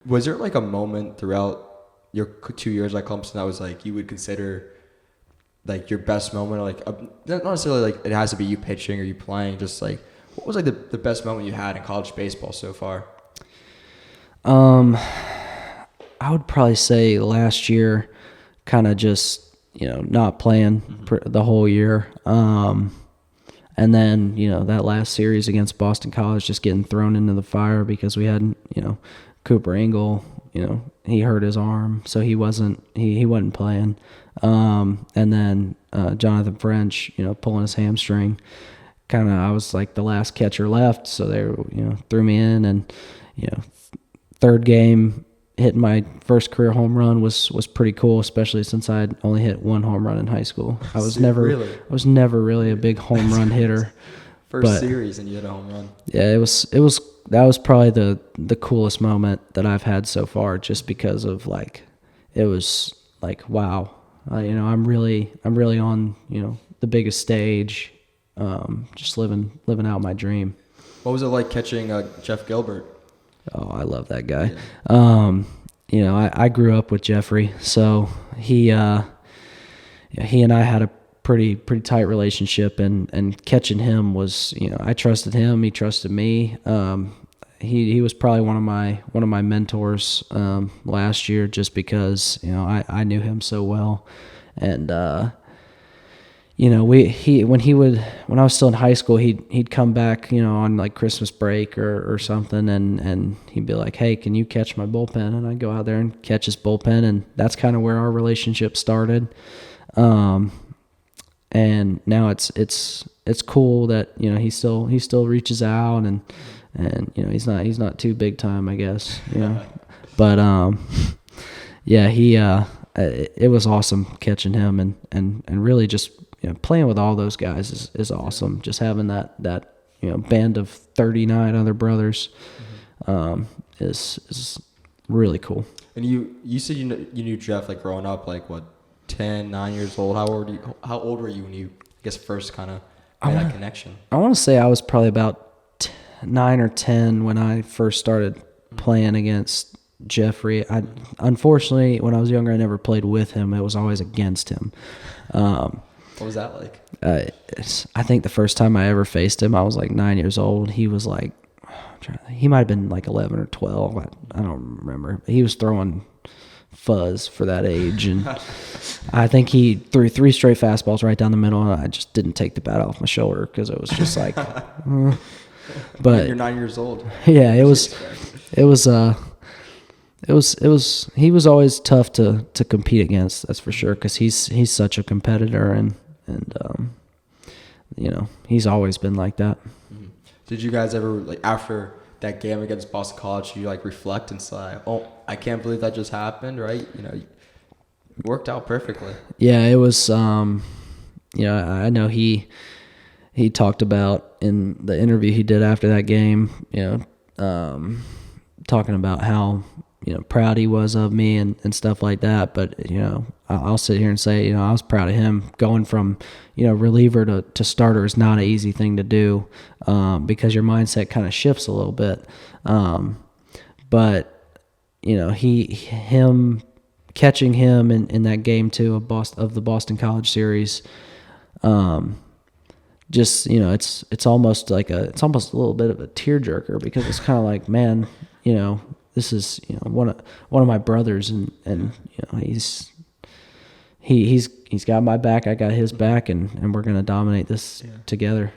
Was there like a moment throughout your 2 years at Clemson that was like you would consider like your best moment, or like not necessarily like it has to be you pitching or you playing, just like what was like the best moment you had in college baseball so far? Um, I would probably say last year, kind of just not playing the whole year. And then that last series against Boston College, just getting thrown into the fire because we had Cooper Engel. He hurt his arm, so he wasn't playing. And then Jonathan French, pulling his hamstring. I was like the last catcher left, so they threw me in, and third game, hitting my first career home run was pretty cool, especially since I'd only hit one home run in high school. I was never really a big home run hitter. First series and you hit a home run. Yeah, that was probably the coolest moment that I've had so far, just because of like it was like wow, I'm really on the biggest stage, just living out my dream. What was it like catching Jeff Gilbert? Oh, I love that guy. Yeah. I grew up with Geoffrey, so he and I had a pretty tight relationship, and catching him was, I trusted him, he trusted me. He was probably one of my mentors last year, just because I knew him so well, and when I was still in high school, he'd come back, on like Christmas break or something, and he'd be like, "Hey, can you catch my bullpen?" And I'd go out there and catch his bullpen, and that's kind of where our relationship started. And now it's cool that he still reaches out, and he's not too big time, I guess, but yeah, it was awesome catching him, and really just playing with all those guys is awesome. Just having that band of 39 other brothers is really cool. And you said you knew Jeff like growing up, like what, 10, 9 years old? How old were you when you, I guess, first kind of made that connection? I want to say I was probably about 9 or 10 when I first started playing against Geoffrey. Unfortunately, when I was younger, I never played with him. It was always against him. What was that like? I think the first time I ever faced him, I was like 9 years old. He was like, he might have been like 11 or 12. I don't remember. He was throwing fuzz for that age, and I think he threw 3 straight fastballs right down the middle, and I just didn't take the bat off my shoulder because it was just like, but you're 9 years old. Yeah, he was always tough to compete against, that's for sure, because he's such a competitor, and he's always been like that. Did you guys ever, like, after that game against Boston College, you like reflect and say, "Oh, I can't believe that just happened," right? It worked out perfectly. Yeah, it was. I know he talked about in the interview he did after that game. Talking about how proud he was of me and stuff like that. But I'll sit here and say I was proud of him. Going from reliever to starter is not an easy thing to do, because your mindset kind of shifts a little bit. But him catching him in that game too of the Boston College series, just it's almost a little bit of a tearjerker, because it's kind of like, man, this is one of my brothers, and he's got my back, I got his back, and we're gonna dominate this together.